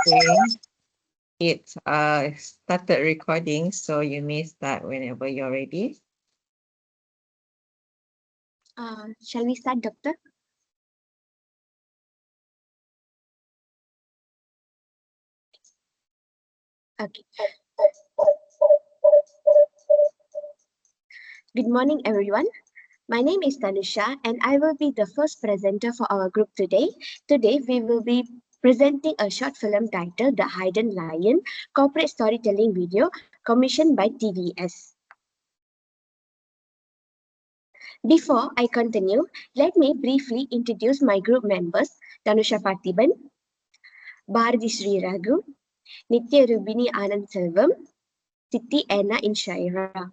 screen. It started recording, so you may start whenever you're ready. Shall we start, Doctor? Okay. Good morning, everyone. My name is Tanusha, and I will be the first presenter for our group today. Today, we will be presenting a short film titled The Hidden Lion, corporate storytelling video commissioned by TVS. Before I continue, let me briefly introduce my group members, Tanusha Parthiban, Bharati Sri Raghu, Nitya Rubini Anand Selvam, Siti Anna Inshaira.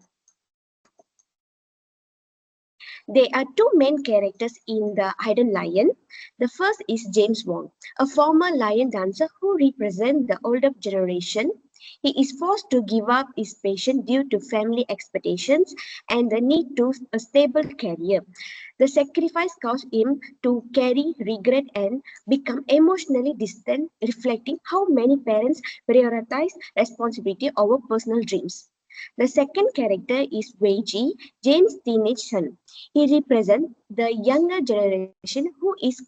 There are two main characters in The Hidden Lion. The first is James Wong, a former lion dancer who represents the older generation. He is forced to give up his passion due to family expectations and the need to a stable career. The sacrifice caused him to carry regret and become emotionally distant, reflecting how many parents prioritize responsibility over personal dreams. The second character is Wei Ji, James' teenage son. He represents the younger generation who is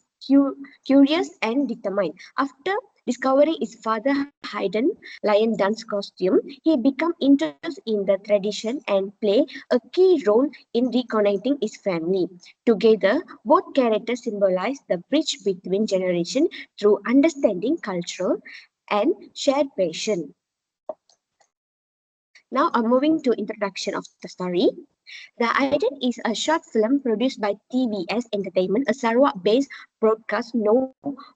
curious and determined. After discovering his father's hidden lion dance costume, he becomes interested in the tradition and play a key role in reconnecting his family. Together, both characters symbolize the bridge between generations through understanding culture and shared passion. Now I'm moving to introduction of the story. The Idol is a short film produced by TVS Entertainment, a Sarawak-based broadcast known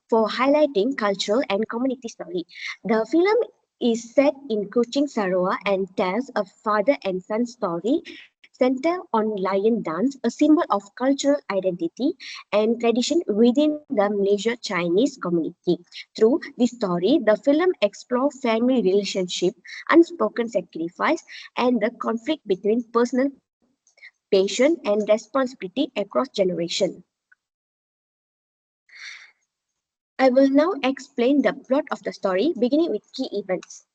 for highlighting cultural and community story. The film is set in Kuching, Sarawak and tells a father and son story centered on lion dance, a symbol of cultural identity and tradition within the Malaysia Chinese community. Through this story, the film explores family relationship, unspoken sacrifice, and the conflict between personal passion and responsibility across generations. I will now explain the plot of the story, beginning with key events.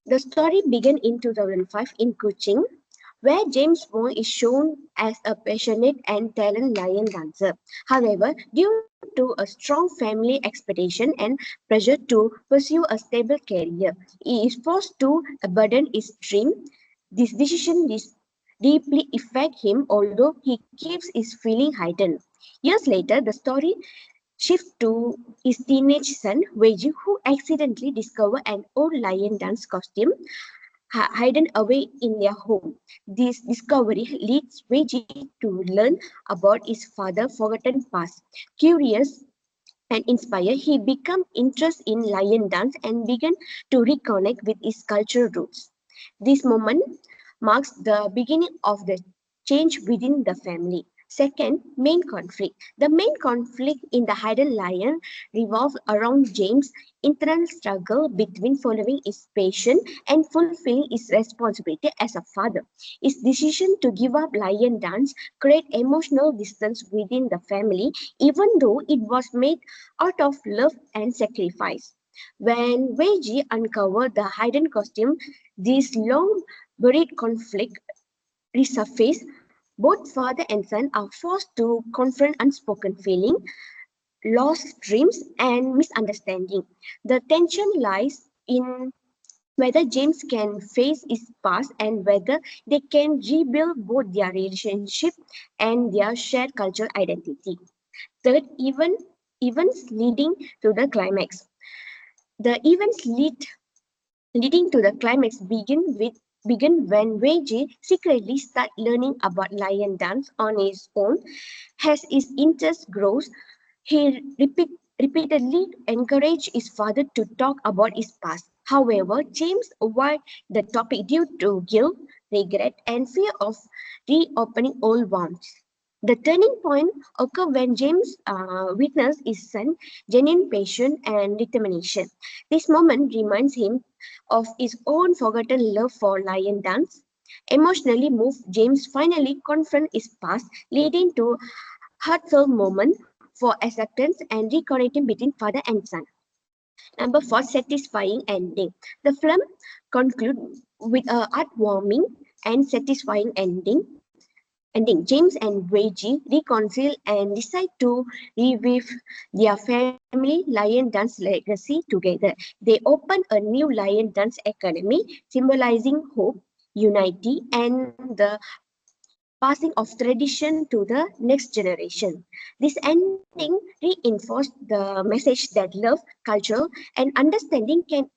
The story began in 2005 in Kuching, where James Wong is shown as a passionate and talented lion dancer. However, due to a strong family expectation and pressure to pursue a stable career, he is forced to abandon his dream. This decision deeply affects him, although he keeps his feeling hidden. Years later, the story shifts to his teenage son, Weiji, who accidentally discovers an old lion dance costume hidden away in their home. This discovery leads Weiji to learn about his father's forgotten past. Curious and inspired, he became interested in lion dance and began to reconnect with his cultural roots. This moment marks the beginning of the change within the family. Second, main conflict. The main conflict in The Hidden Lion revolves around James' internal struggle between following his passion and fulfilling his responsibility as a father. His decision to give up lion dance created emotional distance within the family, even though it was made out of love and sacrifice. When Weiji uncovered the hidden costume, this long buried conflict resurfaces. Both father and son are forced to confront unspoken feeling, lost dreams, and misunderstanding. The tension lies in whether James can face his past and whether they can rebuild both their relationship and their shared cultural identity. Third, events leading to the climax. The events leading to the climax begin when Weiji secretly starts learning about lion dance on his own. As his interest grows, he repeatedly encouraged his father to talk about his past. However, James avoided the topic due to guilt, regret, and fear of reopening old wounds. The turning point occurred when James witnessed his son's genuine passion and determination. This moment reminds him of his own forgotten love for lion dance. Emotionally moved, James finally confronts his past, leading to heartfelt moment for acceptance and reconnecting between father and son. Number four, satisfying ending. The film concludes with a heartwarming and satisfying ending. James and Reggie reconcile and decide to revive their family lion dance legacy together. They open a new lion dance academy, symbolizing hope, unity, and the passing of tradition to the next generation. This ending reinforced the message that love, culture, and understanding can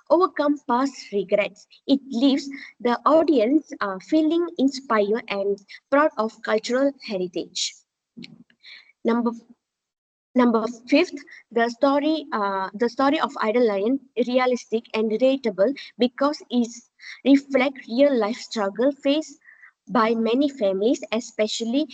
overcome past regrets. It leaves the audience feeling inspired and proud of cultural heritage. Number Number fifth, the story of Idle Lion, realistic and relatable because it reflect real life struggle faced by many families, especially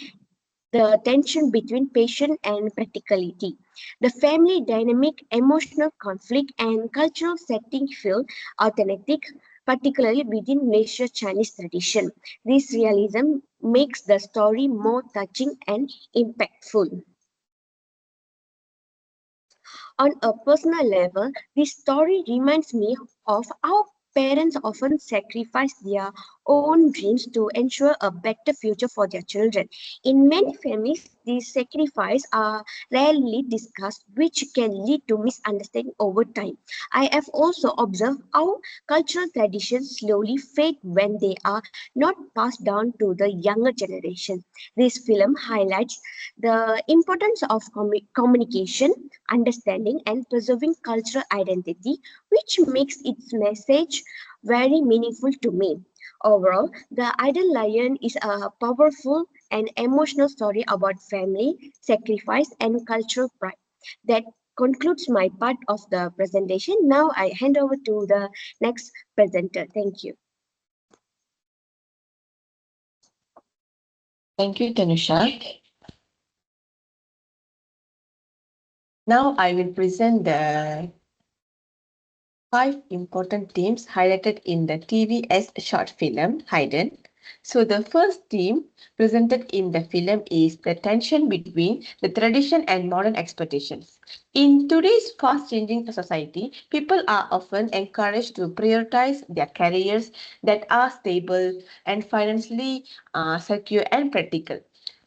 the tension between passion and practicality. The family dynamic, emotional conflict, and cultural setting feel authentic, particularly within nature Chinese tradition. This realism makes the story more touching and impactful. On a personal level, this story reminds me of how parents often sacrifice their own dreams to ensure a better future for their children. In many families, these sacrifices are rarely discussed, which can lead to misunderstanding over time. I have also observed how cultural traditions slowly fade when they are not passed down to the younger generation. This film highlights the importance of communication, understanding, and preserving cultural identity, which makes its message very meaningful to me. Overall, The Idle Lion is a powerful and emotional story about family, sacrifice, and cultural pride. That concludes my part of the presentation. Now I hand over to the next presenter. Thank you. Thank you, Tanusha. Now I will present the five important themes highlighted in the TVS short film Hidden. So the first theme presented in the film is the tension between the tradition and modern expectations. In today's fast-changing society, people are often encouraged to prioritize their careers that are stable and financially secure and practical.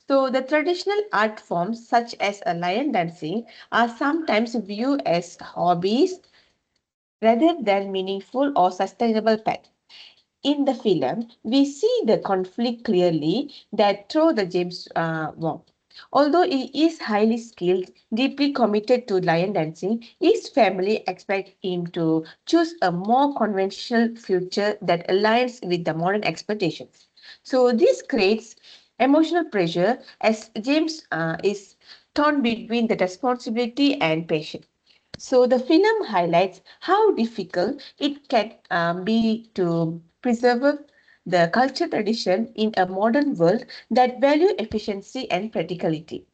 So the traditional art forms such as a lion dancing are sometimes viewed as hobbies rather than meaningful or sustainable path. In the film, we see the conflict clearly that through the James Wong. Although he is highly skilled, deeply committed to lion dancing, his family expect him to choose a more conventional future that aligns with the modern expectations. So this creates emotional pressure as James is torn between the responsibility and passion. So the film highlights how difficult it can be to preserve the culture tradition in a modern world that value efficiency and practicality.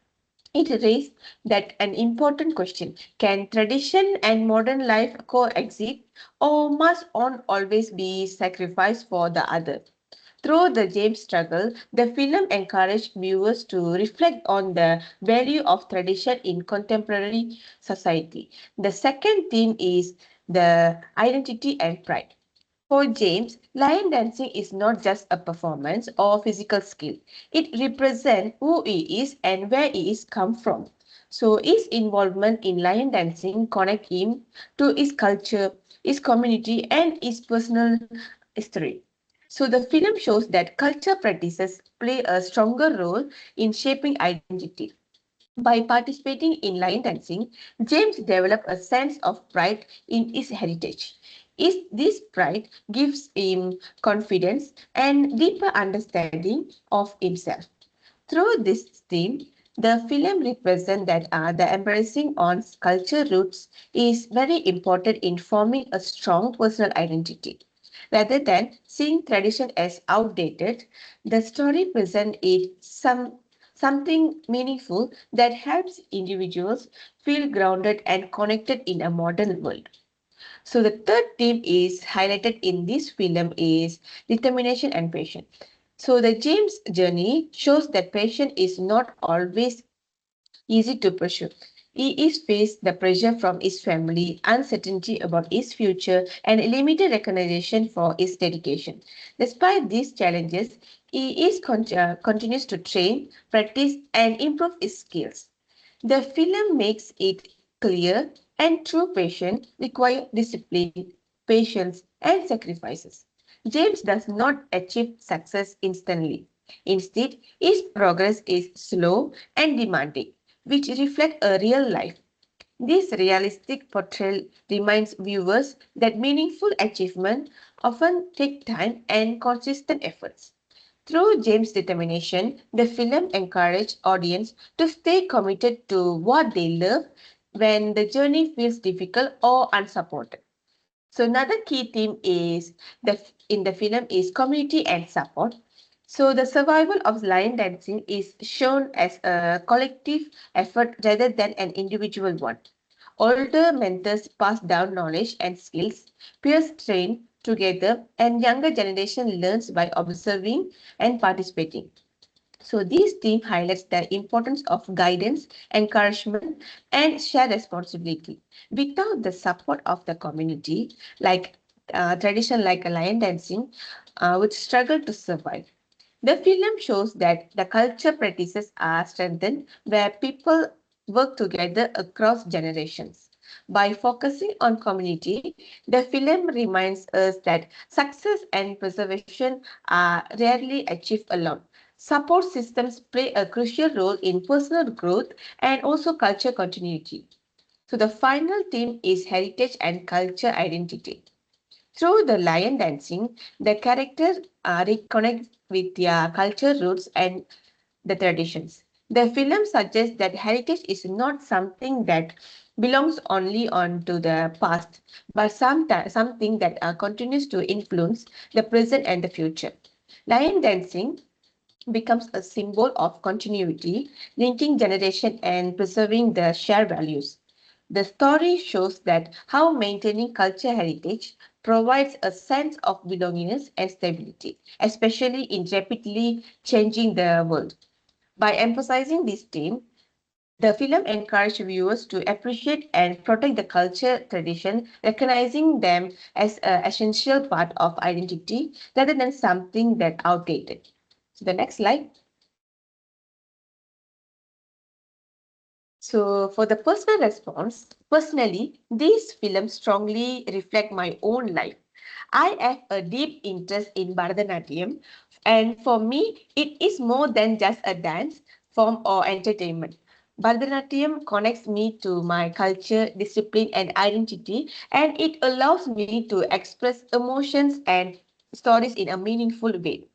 It raises that an important question: can tradition and modern life coexist, or must one always be sacrificed for the other? Through the James struggle, the film encouraged viewers to reflect on the value of tradition in contemporary society. The second theme is the identity and pride. For James, lion dancing is not just a performance or physical skill. It represents who he is and where he is come from. So his involvement in lion dancing connect him to his culture, his community, and his personal history. So the film shows that culture practices play a stronger role in shaping identity. By participating in line dancing, James developed a sense of pride in his heritage. This pride gives him confidence and deeper understanding of himself. Through this theme, the film represents that the embracing on culture roots is very important in forming a strong personal identity. Rather than seeing tradition as outdated, the story presents something meaningful that helps individuals feel grounded and connected in a modern world. So the third theme is highlighted in this film is determination and patience. So the James journey shows that patience is not always easy to pursue. He is faced the pressure from his family, uncertainty about his future, and limited recognition for his dedication. Despite these challenges, continues to train, practice, and improve his skills. The film makes it clear and true passion require discipline, patience, and sacrifices. James does not achieve success instantly. Instead, his progress is slow and demanding, which reflect a real life. This realistic portrayal reminds viewers that meaningful achievement often take time and consistent efforts. Through James' determination, the film encouraged audience to stay committed to what they love when the journey feels difficult or unsupported. So another key theme is in the film is community and support. So the survival of lion dancing is shown as a collective effort rather than an individual one. Older mentors pass down knowledge and skills, peers train together, and younger generation learns by observing and participating. So this theme highlights the importance of guidance, encouragement, and shared responsibility. Without the support of the community, like tradition like a lion dancing, would struggle to survive. The film shows that the culture practices are strengthened where people work together across generations. By focusing on community, the film reminds us that success and preservation are rarely achieved alone. Support systems play a crucial role in personal growth and also culture continuity. So the final theme is heritage and culture identity. Through the lion dancing, the characters reconnect with their culture roots and the traditions. The film suggests that heritage is not something that belongs only on to the past, but something that continues to influence the present and the future. Lion dancing becomes a symbol of continuity, linking generation and preserving the shared values. The story shows that how maintaining culture heritage provides a sense of belongingness and stability, especially in rapidly changing the world. By emphasizing this theme, the film encouraged viewers to appreciate and protect the culture tradition, recognizing them as an essential part of identity rather than something that outdated. So the next slide. So for the personal response, personally, these films strongly reflect my own life. I have a deep interest in Bharatanatyam, and for me, it is more than just a dance form or entertainment. Bharatanatyam connects me to my culture, discipline, and identity, and it allows me to express emotions and stories in a meaningful way.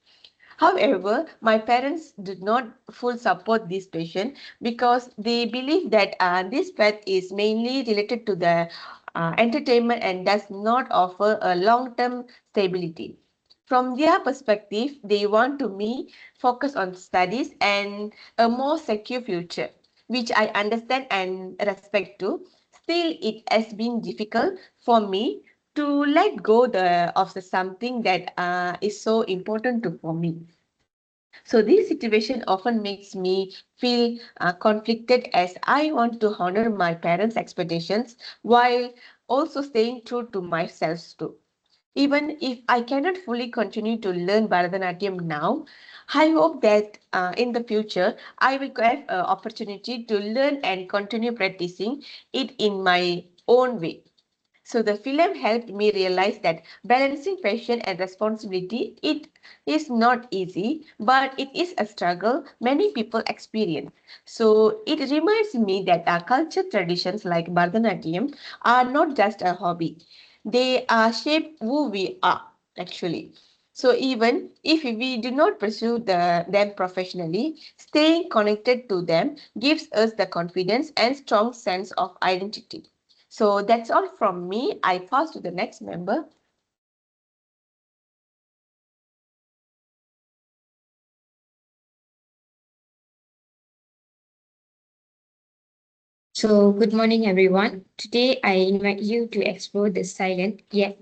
However, my parents did not full support this passion because they believe that this path is mainly related to the entertainment and does not offer a long-term stability. From their perspective, they want to me focus on studies and a more secure future, which I understand and respect too. Still, it has been difficult for me to let go of the something that is so important to for me. So this situation often makes me feel conflicted as I want to honor my parents' expectations while also staying true to myself too. Even if I cannot fully continue to learn Bharatanatyam now, I hope that in the future I will have an opportunity to learn and continue practicing it in my own way. So the film helped me realize that balancing passion and responsibility it is not easy, but it is a struggle many people experience. So it reminds me that our culture traditions like Bharatanatyam are not just a hobby; they are shape who we are actually. So even if we do not pursue them professionally, staying connected to them gives us the confidence and strong sense of identity. So that's all from me. I pass to the next member. So, good morning, everyone. Today, I invite you to explore the silent yet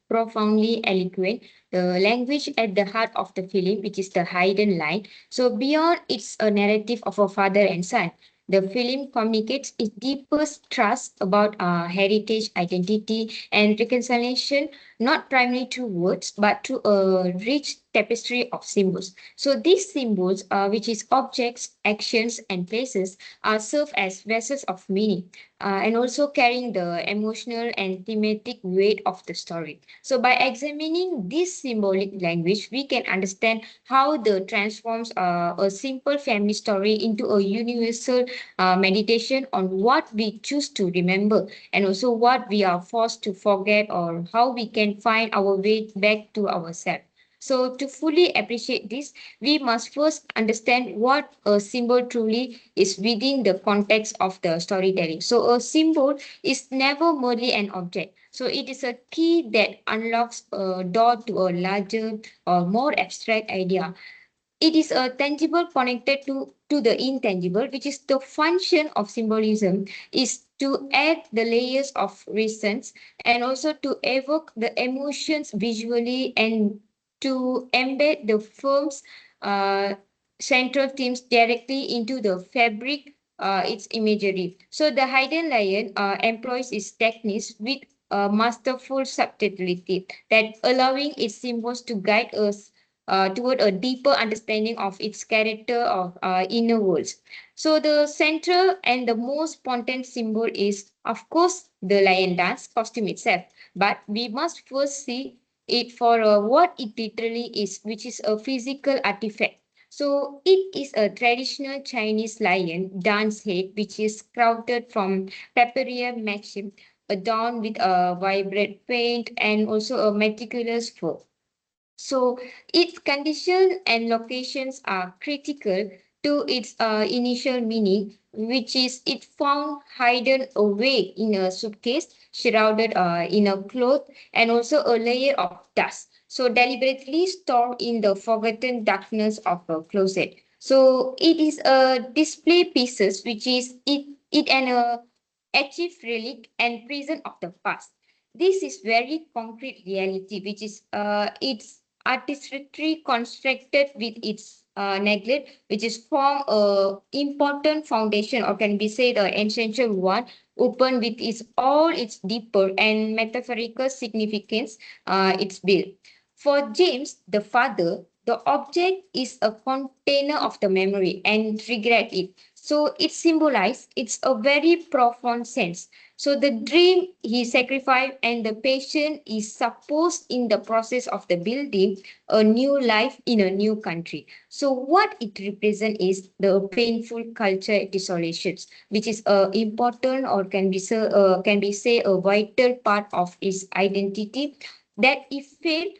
profoundly eloquent, the language at the heart of the film, which is the hidden line. So, beyond it's a narrative of a father and son. The film communicates its deepest trust about heritage, identity, and reconciliation, not primarily through words, but through a rich tapestry of symbols. So these symbols, which is objects, actions, and places, serve as vessels of meaning, and also carrying the emotional and thematic weight of the story. So by examining this symbolic language, we can understand how the transforms a simple family story into a universal meditation on what we choose to remember, and also what we are forced to forget, or how we can find our way back to ourselves. So, to fully appreciate this, we must first understand what a symbol truly is within the context of the storytelling. So, a symbol is never merely an object. So, it is a key that unlocks a door to a larger or more abstract idea. It is a tangible connected to the intangible, which is the function of symbolism, is to add the layers of reasons, and also to evoke the emotions visually, and to embed the film's uh, central themes directly into the fabric, its imagery. So the hidden lion employs its techniques with a masterful subtlety, that allowing its symbols to guide us toward a deeper understanding of its character of inner worlds. So the central and the most potent symbol is, of course, the lion dance costume itself. But we must first see it for what it literally is, which is a physical artifact. So it is a traditional Chinese lion dance head, which is crafted from papyrium maxim, adorned with a vibrant paint and also a meticulous fur. So its condition and locations are critical to its initial meaning, which is it found hidden away in a suitcase, shrouded in a cloth, and also a layer of dust. So deliberately stored in the forgotten darkness of a closet. So it is a display pieces, which is it an achieved relic and present of the past. This is very concrete reality, which is it's artistry constructed with its neglect, which is form a important foundation, or can be said an essential one, open with its all its deeper and metaphorical significance. It's built. For James, the father, the object is a container of the memory and regret it. So it symbolizes it's a very profound sense. So the dream he sacrificed and the patient is supposed in the process of the building a new life in a new country. So what it represents is the painful culture desolations, which is a important, or can be say a vital part of his identity, that if failed,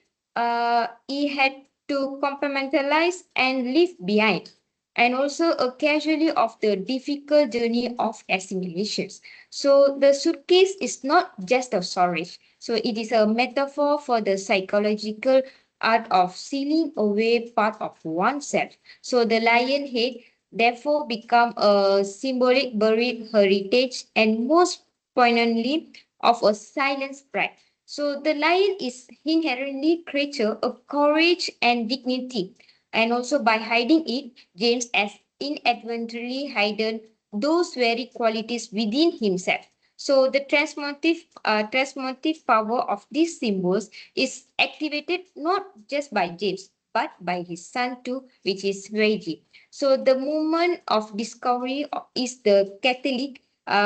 he had to compartmentalize and leave behind, and also a casualty of the difficult journey of assimilations. So the suitcase is not just a storage. So it is a metaphor for the psychological art of sealing away part of oneself. So the lion head therefore become a symbolic buried heritage, and most poignantly of a silent pride. So the lion is inherently creature of courage and dignity, and also by hiding it, James has inadvertently hidden those very qualities within himself. So the transformative power of these symbols is activated not just by James, but by his son too, which is Reggie. So the moment of discovery is the Catholic,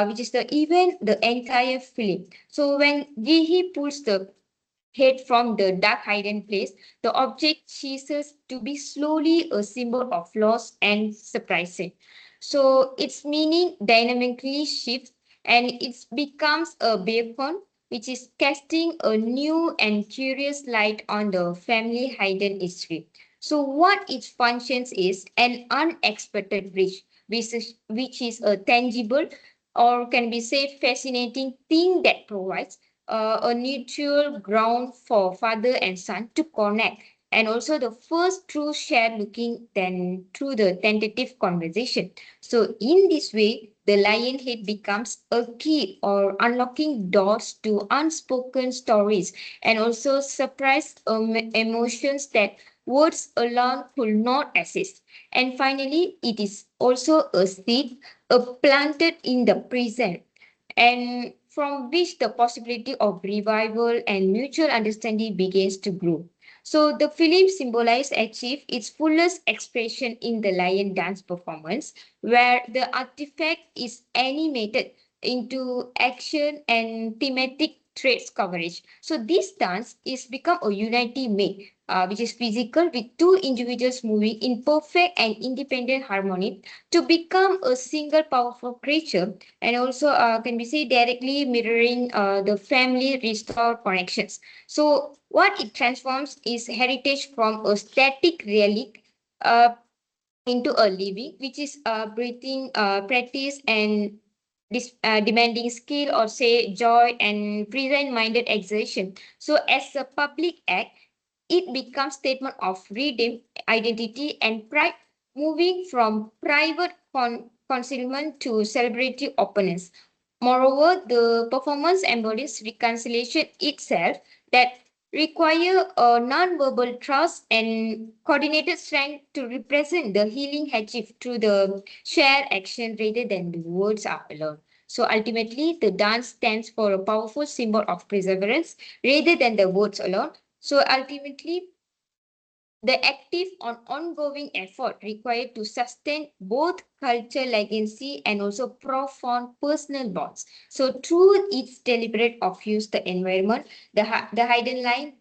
which is the event, the entire film. So when Jihi pulls the head from the dark hidden place, the object ceases to be slowly a symbol of loss and surprising. So its meaning dynamically shifts, and it becomes a beacon, which is casting a new and curious light on the family hidden history. So what its functions is an unexpected bridge, which is a tangible, or can be said fascinating thing, that provides a neutral ground for father and son to connect, and also the first true shared looking then through the tentative conversation. So in this way, the lion head becomes a key, or unlocking doors to unspoken stories, and also surprise emotions that words alone could not assist. And finally, it is also a seed planted in the present, and from which the possibility of revival and mutual understanding begins to grow. So the film symbolized achieved its fullest expression in the lion dance performance, where the artifact is animated into action and thematic traits coverage. So this dance is become a unity made, which is physical with two individuals moving in perfect and independent harmony to become a single powerful creature, and also can be say directly mirroring the family restore connections. So what it transforms is heritage from a static relic uh, into a living, which is breathing practice and demanding skill, or say joy and present-minded exertion. So as a public act, it becomes statement of freedom, identity, and pride, moving from private concealment to celebratory openness. Moreover, the performance embodies reconciliation itself, that require a non-verbal trust and coordinated strength to represent the healing achieved through the shared action rather than the words are alone. So ultimately, the dance stands for a powerful symbol of perseverance rather than the words alone. So ultimately, the active on ongoing effort required to sustain both culture legacy and also profound personal bonds. So through its deliberate of use the environment, the hidden line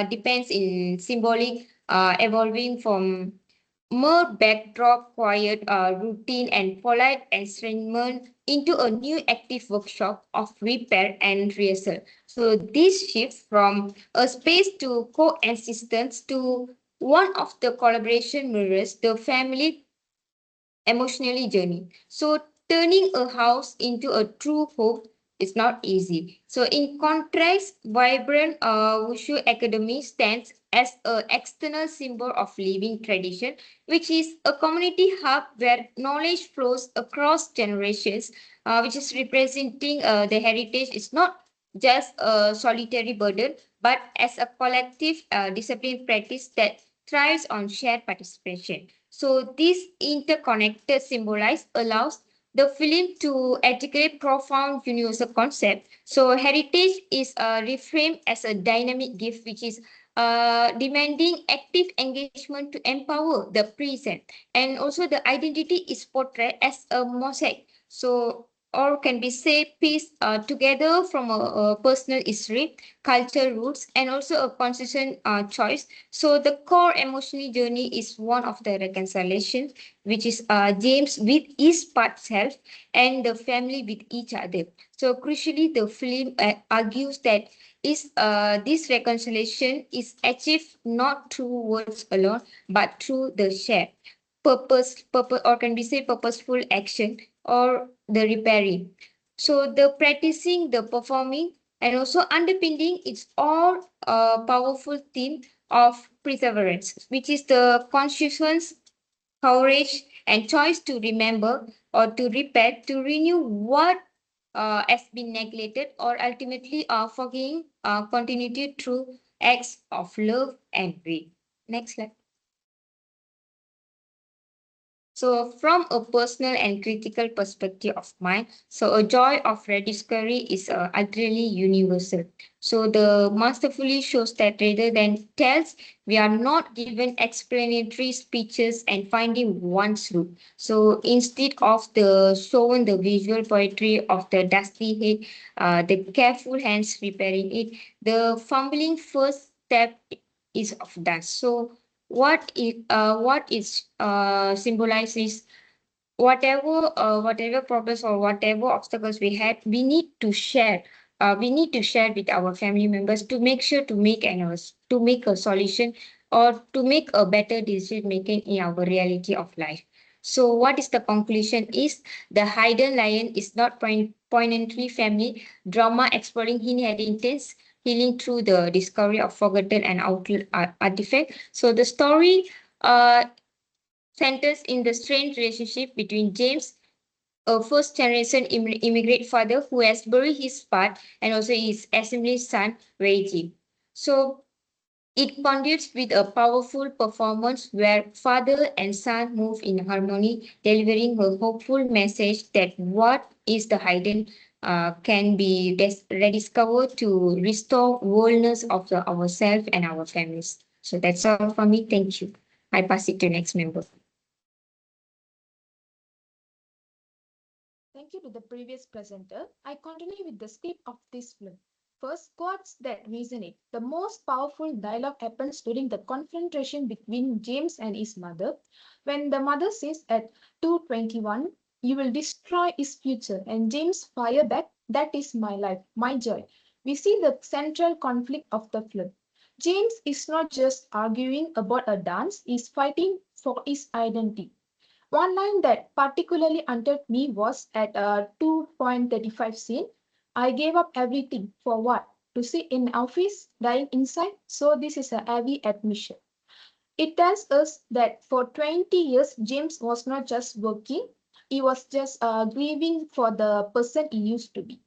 depends in symbolic evolving from more backdrop, quiet routine, and polite estrangement into a new active workshop of repair and rehearsal. So this shift from a space to coexistence to one of the collaboration mirrors the family emotionally journey. So turning a house into a true home is not easy. So in contrast, vibrant Wushu Academy stands as an external symbol of living tradition, which is a community hub where knowledge flows across generations, which is representing the heritage is not just a solitary burden, but as a collective discipline practice that thrives on shared participation. So this interconnected symbolize allows the film to articulate profound universal concept. So heritage is reframed as a dynamic gift, which is demanding active engagement to empower the present. And also the identity is portrayed as a mosaic. So or can be say piece together from a personal history, culture roots, and also a consistent choice. So the core emotional journey is one of the reconciliation, which is James with his part self and the family with each other. So crucially, the film argues that is this reconciliation is achieved not through words alone, but through the shared purpose, or can be say purposeful action or the repairing. So the practicing, the performing, and also underpinning its all powerful theme of perseverance, which is the conscious courage and choice to remember or to repair, to renew what has been neglected, or ultimately forgiving continuity through acts of love and grief. Next slide. So from a personal and critical perspective of mine, so a joy of rediscovery is utterly universal. So the masterfully shows that rather than tells, we are not given explanatory speeches and finding one's root. So instead of the shown the visual poetry of the dusty head, the careful hands repairing it, the fumbling first step is of dust. So what is symbolizes whatever problems or whatever obstacles we had, we need to share with our family members to make sure to make a solution or to make a better decision making in our reality of life. So what is the conclusion is the hidden lion is not poignantly family drama exploring inheritance, healing through the discovery of forgotten and artifact. So the story uh, centers in the strained relationship between James, a first generation immigrant father who has buried his part, and also his assembly son, Reggie. So It concludes with a powerful performance where father and son move in harmony, delivering a hopeful message that what is the hidden can be rediscovered to restore wholeness of ourselves and our families. So that's all from me. Thank you. I pass it to next member. Thank you to the previous presenter. I continue with the script of this film. First, quotes that resonate. The most powerful dialogue happens during the confrontation between James and his mother. When the mother says at 2:21, "You will destroy his future," and James fire back, "That is my life, my joy." We see the central conflict of the film. James is not just arguing about a dance, he's fighting for his identity. One line that particularly entered me was at 2:35 scene. "I gave up everything for what? To sit in office, dying inside?" So this is a heavy admission. It tells us that for 20 years, James was not just working, he was just grieving for the person he used to be.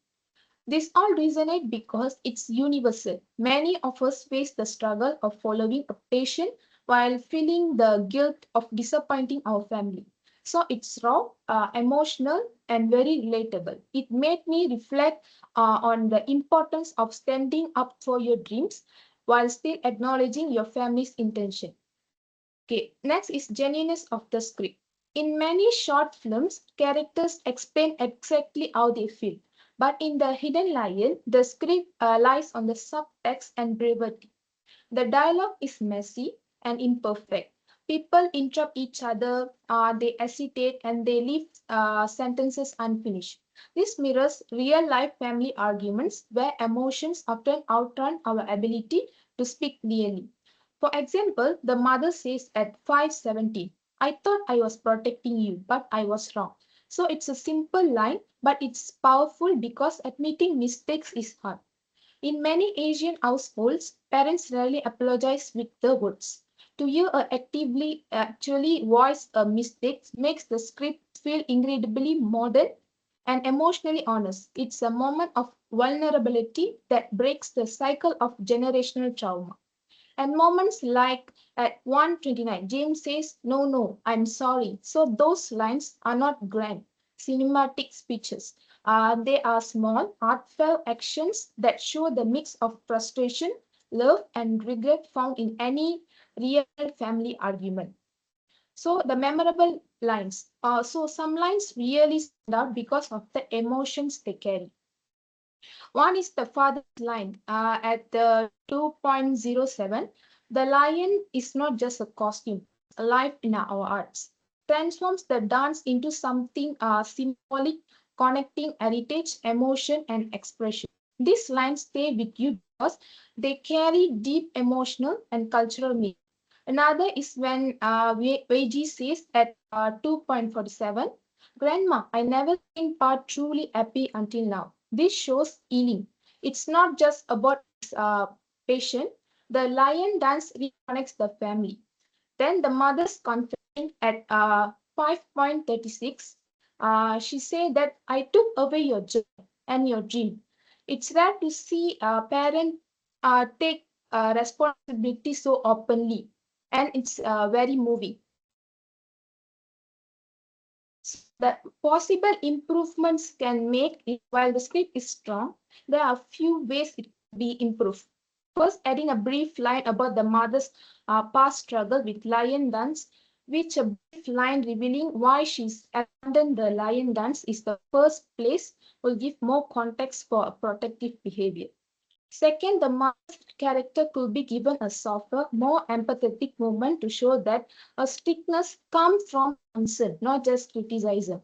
This all resonate because it's universal. Many of us face the struggle of following a passion while feeling the guilt of disappointing our family. So it's raw, emotional, and very relatable. It made me reflect on the importance of standing up for your dreams while still acknowledging your family's intention. Okay, next is genuineness of the script. In many short films, characters explain exactly how they feel. But in The Hidden Lion, the script lies on the subtext and brevity. The dialogue is messy and imperfect. People interrupt each other, they hesitate, and they leave sentences unfinished. This mirrors real life family arguments where emotions often outrun our ability to speak clearly. For example, the mother says at 5:17, "I thought I was protecting you, but I was wrong." So it's a simple line, but it's powerful because admitting mistakes is hard. In many Asian households, parents rarely apologize with the words. To hear a actively actually voice a mistake makes the script feel incredibly modern and emotionally honest. It's a moment of vulnerability that breaks the cycle of generational trauma. And moments like at 1:29, James says, "No, no, I'm sorry." So those lines are not grand, cinematic speeches. They are small, heartfelt actions that show the mix of frustration, love, and regret found in any real family argument. So the memorable lines. So some lines really stand out because of the emotions they carry. One is the father's line at the 2:07. "The lion is not just a costume, it's alive in our hearts." Transforms the dance into something symbolic, connecting heritage, emotion, and expression. These lines stay with you because they carry deep emotional and cultural meaning. Another is when Weiji says at 2:47, "Grandma, I never seen Pa truly happy until now." This shows healing. It's not just about his patient. The lion dance reconnects the family. Then the mother's confessing at 5:36. She said that, "I took away your joy and your dream." It's rare to see a parent take responsibility so openly, and it's very moving. So the possible improvements can make it, while the script is strong, there are a few ways it could be improved. First, adding a brief line about the mother's past struggle with lion dance, which a brief line revealing why she's abandoned the lion dance is the first place, will give more context for a protective behavior. Second, the mother's character could be given a softer, more empathetic moment to show that a strictness comes from concern, not just criticism.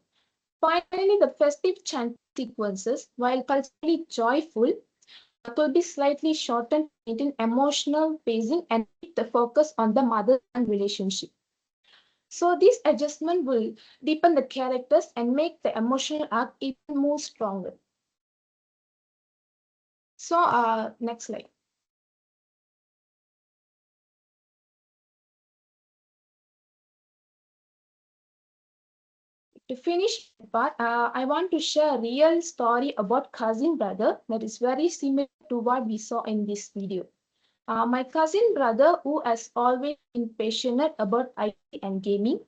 Finally, the festive chanting sequences, while culturally joyful, could be slightly shortened to maintain emotional pacing and keep the focus on the mother-son relationship. So this adjustment will deepen the characters and make the emotional arc even more stronger. So next slide. To finish my part, I want to share a real story about cousin brother that is very similar to what we saw in this video. My cousin brother, who has always been passionate about IT and gaming,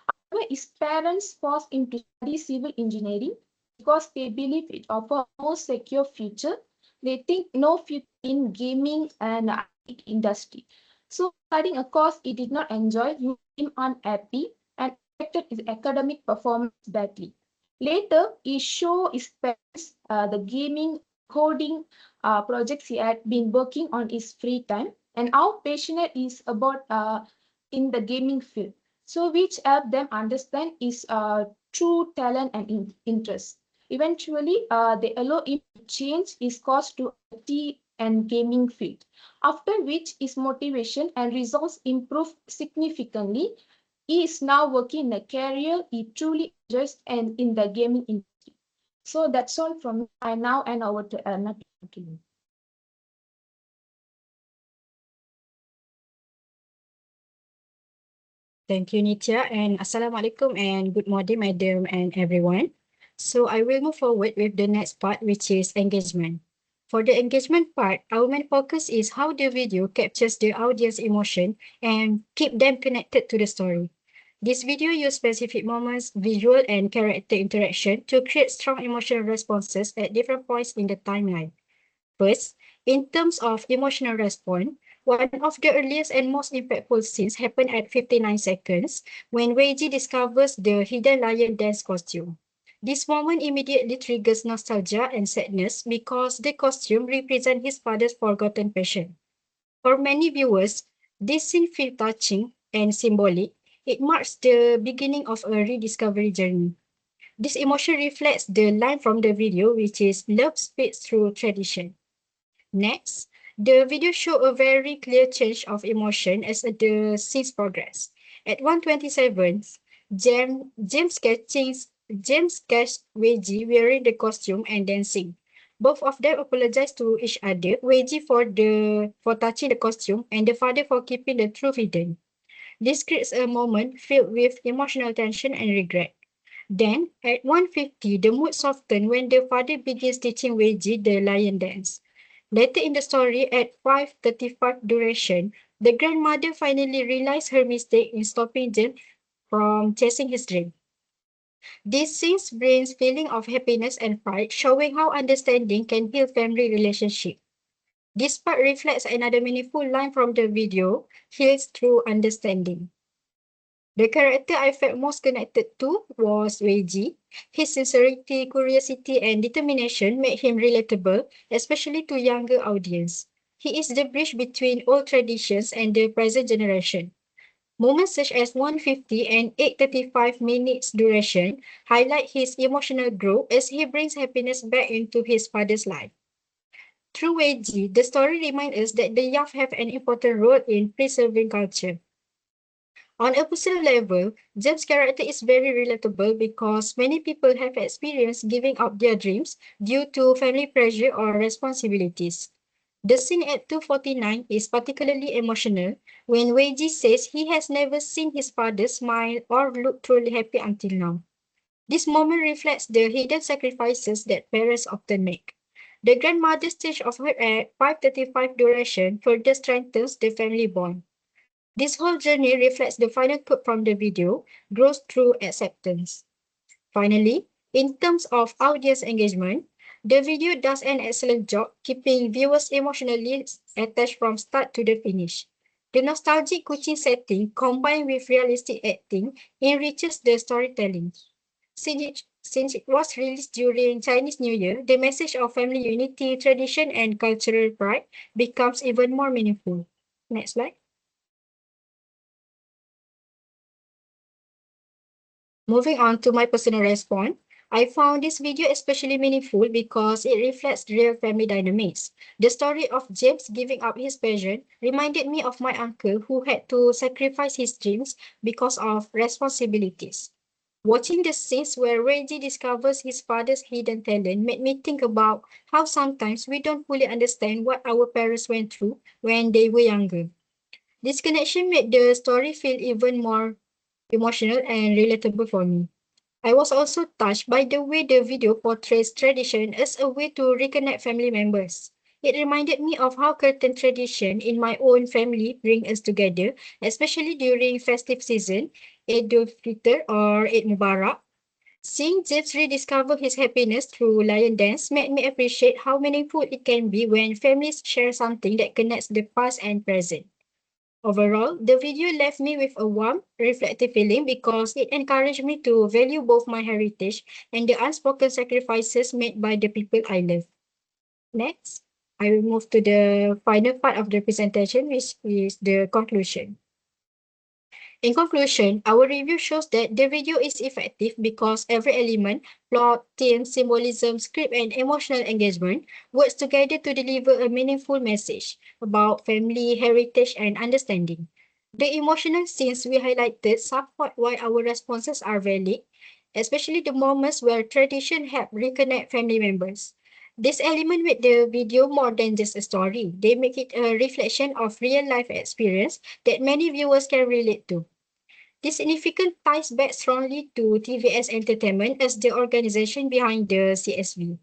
however, his parents forced him to study civil engineering because they believe it offers a more secure future. They think no future in gaming and IT industry. So studying a course he did not enjoy made him unhappy and affected his academic performance badly. Later, he showed his parents the gaming coding projects he had been working on his free time and how passionate he is about in the gaming field. So which help them understand his true talent and interest. Eventually, they allow him to change his course to IT and gaming field, after which his motivation and results improved significantly. He is now working in a career he truly enjoys and in the gaming industry. So that's all from me. I now hand over to Anna to continue. Thank you, Nitya, and Assalamualaikum and good morning, madam and everyone. So I will move forward with the next part, which is engagement. For the engagement part, our main focus is how the video captures the audience emotion and keep them connected to the story. This video uses specific moments, visual and character interaction to create strong emotional responses at different points in the timeline. First, in terms of emotional response, one of the earliest and most impactful scenes happened at 59 seconds when Weiji discovers the hidden lion dance costume. This moment immediately triggers nostalgia and sadness because the costume represents his father's forgotten passion. For many viewers, this scene feels touching and symbolic. It marks the beginning of a rediscovery journey. This emotion reflects the line from the video, which is love speaks through tradition. Next, the video shows a very clear change of emotion as the scenes progress. At 127, James catches Weiji wearing the costume and dancing. Both of them apologize to each other, Weiji for touching the costume and the father for keeping the truth hidden. This creates a moment filled with emotional tension and regret. Then, at 150, the mood softens when the father begins teaching Weiji the lion dance. Later in the story, at 5:35 duration, the grandmother finally realized her mistake in stopping James from chasing his dream. This scene brings feeling of happiness and pride, showing how understanding can heal family relationship. This part reflects another meaningful line from the video, heals through understanding. The character I felt most connected to was Weiji. His sincerity, curiosity, and determination made him relatable, especially to younger audience. He is the bridge between old traditions and the present generation. Moments such as 150 and 8:35 minutes duration highlight his emotional growth as he brings happiness back into his father's life. Through Weiji, the story reminds us that the young have an important role in preserving culture. On a personal level, Jem's character is very relatable because many people have experienced giving up their dreams due to family pressure or responsibilities. The scene at 249 is particularly emotional when Weiji says he has never seen his father smile or look truly happy until now. This moment reflects the hidden sacrifices that parents often make. The grandmother's stage of her at 5:35 duration further strengthens the family bond. This whole journey reflects the final quote from the video, grows through acceptance. Finally, in terms of audience engagement, the video does an excellent job keeping viewers emotionally attached from start to the finish. The nostalgic Kuching setting combined with realistic acting enriches the storytelling. Since it was released during Chinese New Year, the message of family unity, tradition, and cultural pride becomes even more meaningful. Next slide. Moving on to my personal response, I found this video especially meaningful because it reflects real family dynamics. The story of James giving up his passion reminded me of my uncle who had to sacrifice his dreams because of responsibilities. Watching the scenes where Reggie discovers his father's hidden talent made me think about how sometimes we don't fully understand what our parents went through when they were younger. This connection made the story feel even more emotional and relatable for me. I was also touched by the way the video portrays tradition as a way to reconnect family members. It reminded me of how curtain tradition in my own family bring us together, especially during festive season, Eid al-Fitr or Eid Mubarak. Seeing James rediscover his happiness through lion dance made me appreciate how meaningful it can be when families share something that connects the past and present. Overall, the video left me with a warm, reflective feeling because it encouraged me to value both my heritage and the unspoken sacrifices made by the people I love. Next, I will move to the final part of the presentation, which is the conclusion. In conclusion, our review shows that the video is effective because every element, plot, theme, symbolism, script, and emotional engagement works together to deliver a meaningful message about family, heritage, and understanding. The emotional scenes we highlighted support why our responses are valid, especially the moments where tradition help reconnect family members. This element make the video more than just a story. They make it a reflection of real life experience that many viewers can relate to. This significant ties back strongly to TVS Entertainment as the organization behind the CSV.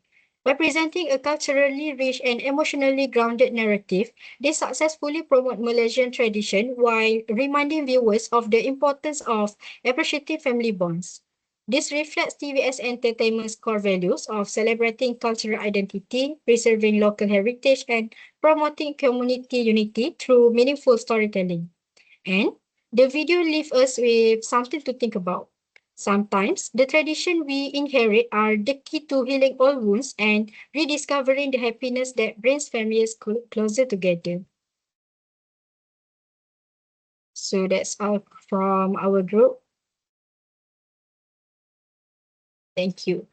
By presenting a culturally rich and emotionally grounded narrative, they successfully promote Malaysian tradition while reminding viewers of the importance of appreciating family bonds. This reflects TVS Entertainment's core values of celebrating cultural identity, preserving local heritage, and promoting community unity through meaningful storytelling. And the video leaves us with something to think about. Sometimes the tradition we inherit are the key to healing all wounds and rediscovering the happiness that brings families closer together. So that's all from our group. Thank you.